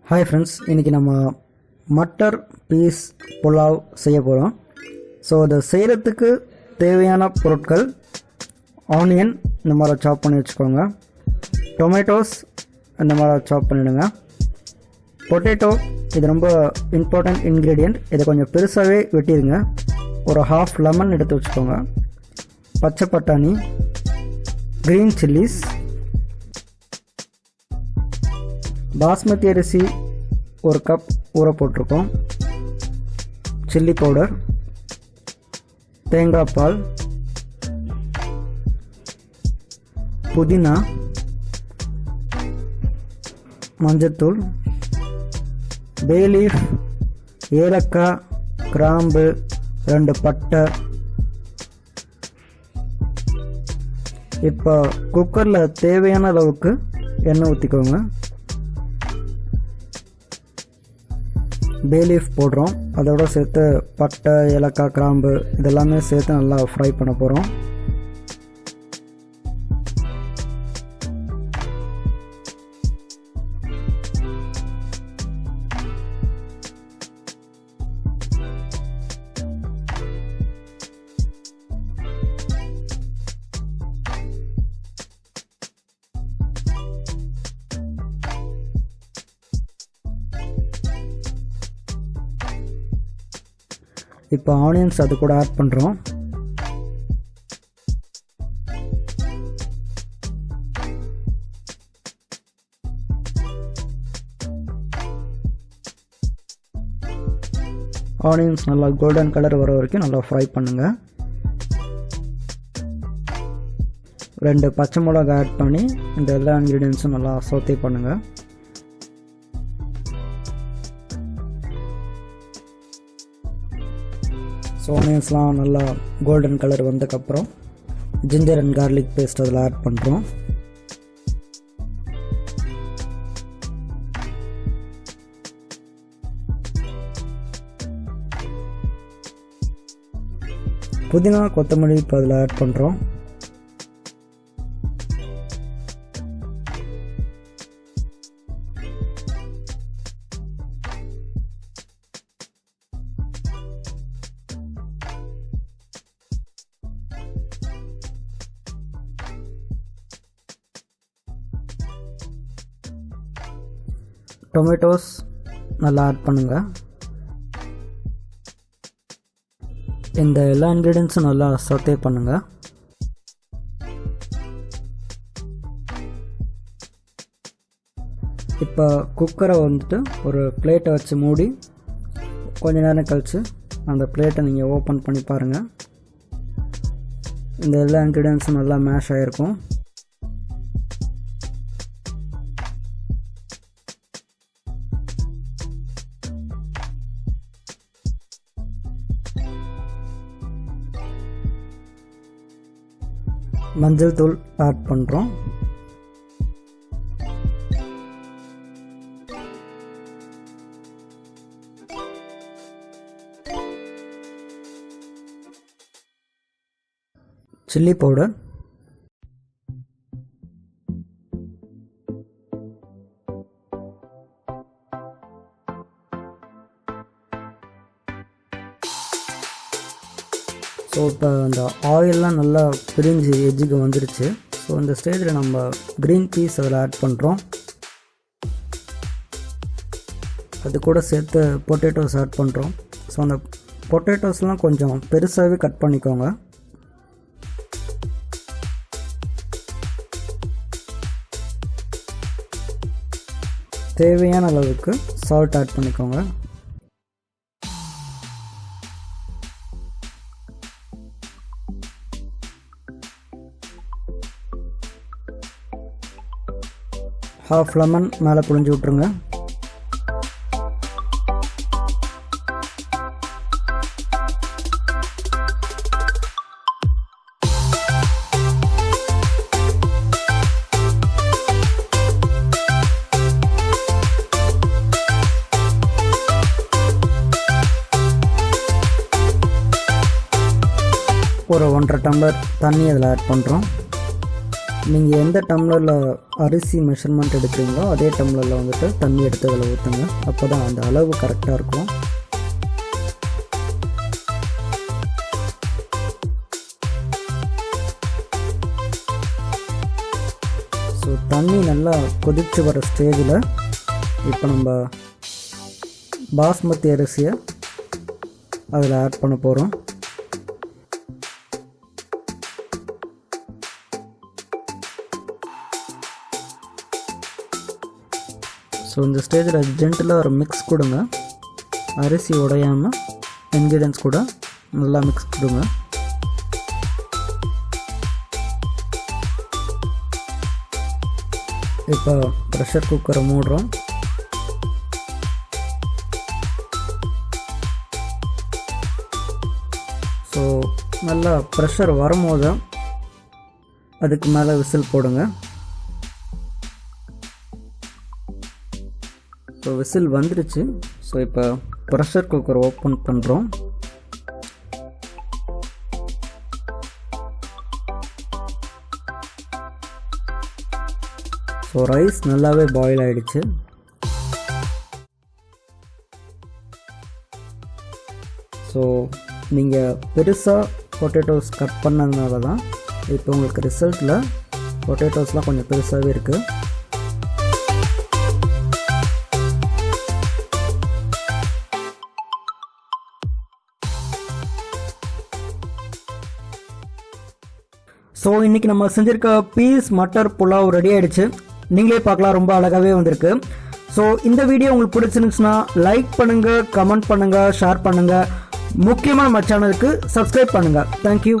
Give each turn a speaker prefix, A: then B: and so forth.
A: Hi friends, இன்றைக்கி நம்ம matar piece pulao செய்ய போகிறோம். ஸோ அதை செய்கிறதுக்கு தேவையான பொருட்கள்: ஆனியன் இந்த மாதிரி சாப் பண்ணி வச்சுக்கோங்க, டொமேட்டோஸ் இந்த மாதிரி சாப் பண்ணிவிடுங்க, பொட்டேட்டோ இது ரொம்ப இம்பார்ட்டண்ட் இன்க்ரீடியண்ட், இதை கொஞ்சம் பெருசாகவே வெட்டிடுங்க, ஒரு ஹாஃப் லெமன் எடுத்து வச்சுக்கோங்க, பச்சை பட்டாணி, க்ரீன் சில்லிஸ், பாஸ்மதி அரிசி ஒரு கப் ஊற போட்டிருக்கோம், சில்லி பவுடர், தேங்காய் பால், புதினா, மஞ்சத்தூள், பே லீஃப், ஏலக்காய், கிராம்பு, 2 பட்டை. இப்போ குக்கரில் தேவையான அளவுக்கு எண்ணெய் ஊற்றிக்கோங்க. பே லீஃப் போடுறோம், அதோடு சேர்த்து பட்டை, ஏலக்காய், கிராம்பு இதெல்லாமே சேர்த்து நல்லா ஃப்ரை பண்ண போகிறோம். இப்போ ஆனியன்ஸ் அது கூட ஆட் பண்ணுறோம். ஆனியன்ஸ் நல்லா கோல்டன் கலர் வர வரைக்கும் நல்லா ஃப்ரை பண்ணுங்கள். 2 பச்சை மிளகாய் ஆட் பண்ணி இந்த எல்லா இன்க்ரீடியன்ஸும் நல்லா சோத்தே பண்ணுங்கள். ஸோ ஆனியன்ஸ்லாம் நல்லா கோல்டன் கலர் வந்ததுக்கப்புறம் ஜிஞ்சர் அண்ட் கார்லிக் பேஸ்ட் அதில் ஆட் பண்ணுறோம். புதினா, கொத்தமல்லி இப்போ அதில் ஆட் பண்ணுறோம். டொமேட்டோஸ் நல்லா ஆட் பண்ணுங்கள். இந்த எல்லா இன்க்ரீடியன்ஸும் நல்லா சோத்தே பண்ணுங்கள். இப்போ குக்கரை வந்துட்டு ஒரு பிளேட்டை வச்சு மூடி கொஞ்ச நேரம் கழித்து அந்த பிளேட்டை நீங்கள் ஓப்பன் பண்ணி பாருங்கள். இந்த எல்லா இன்க்ரீடியன்ஸும் நல்லா மேஷ் ஆகிருக்கும். மஞ்சள் தூள் ஆட் பண்ணுறோம். சில்லி பவுடர், ஸோ இப்போ அந்த ஆயிலெலாம் நல்லா பிரிஞ்சு எஜ்ஜுக்கு வந்துருச்சு. ஸோ இந்த ஸ்டேஜில் நம்ம க்ரீன் பீஸ் அதில் ஆட் பண்ணுறோம். அது கூட சேர்த்து பொட்டேட்டோஸ் ஆட் பண்ணுறோம். ஸோ அந்த பொட்டேட்டோஸ்லாம் கொஞ்சம் பெருசாகவே கட் பண்ணிக்கோங்க. தேவையான அளவுக்கு சால்ட் ஆட் பண்ணிக்கோங்க. ஹாஃப் லெமன் மேலே புழிஞ்சு விட்ருங்க. ஒரு 1.5 டம்ளர் தண்ணி அதில் ஆட் பண்ணுறோம். நீங்கள் எந்த டம்ளரில் அரிசி மெஷர்மெண்ட் எடுக்கிறீங்களோ அதே டம்ளரில் வந்துட்டு தண்ணி எடுத்து அதில் ஊற்றுங்க. அப்போ தான் அந்த அளவு கரெக்டாக இருக்கும். ஸோ தண்ணி நல்லா கொதித்து வர ஸ்டேஜில் இப்போ நம்ம பாஸ்மதி அரிசியை அதில் ஆட் பண்ண போகிறோம். ஸோ இந்த ஸ்டேஜில் ஜென்டிலாக ஒரு மிக்ஸ் கொடுங்க. அரிசி உடையாமல் இன்க்ரீடியன்ஸ் கூட நல்லா மிக்ஸ் கொடுங்க. இப்போ ப்ரெஷர் குக்கரை மூடுறோம். ஸோ நல்லா ப்ரெஷர் வரும்போது அதுக்கு மேலே விசில் போடுங்க. ஸோ விசில் வந்துடுச்சு. ஸோ இப்போ ப்ரெஷர் குக்கர் ஓப்பன் பண்ணுறோம். ஸோ ரைஸ் நல்லாவே பாயில் ஆகிடுச்சு. ஸோ நீங்கள் பெருசாக பொட்டேட்டோஸ் கட் பண்ணதுனால தான் இப்போ உங்களுக்கு ரிசல்ட்டில் பொட்டேட்டோஸ்லாம் கொஞ்சம் பெருசாகவே இருக்குது. ஸோ இன்றைக்கி நம்ம செஞ்சுருக்க பீஸ் மட்டர் புலாவ் ரெடி ஆகிடுச்சு. நீங்களே பார்க்கலாம், ரொம்ப அழகாகவே வந்திருக்கு. ஸோ இந்த வீடியோ உங்களுக்கு பிடிச்சிருந்துச்சுன்னா லைக் பண்ணுங்கள், கமெண்ட் பண்ணுங்கள், ஷேர் பண்ணுங்கள். முக்கியமாக நம்ம சேனலுக்கு சப்ஸ்கிரைப் பண்ணுங்கள். தேங்க்யூ.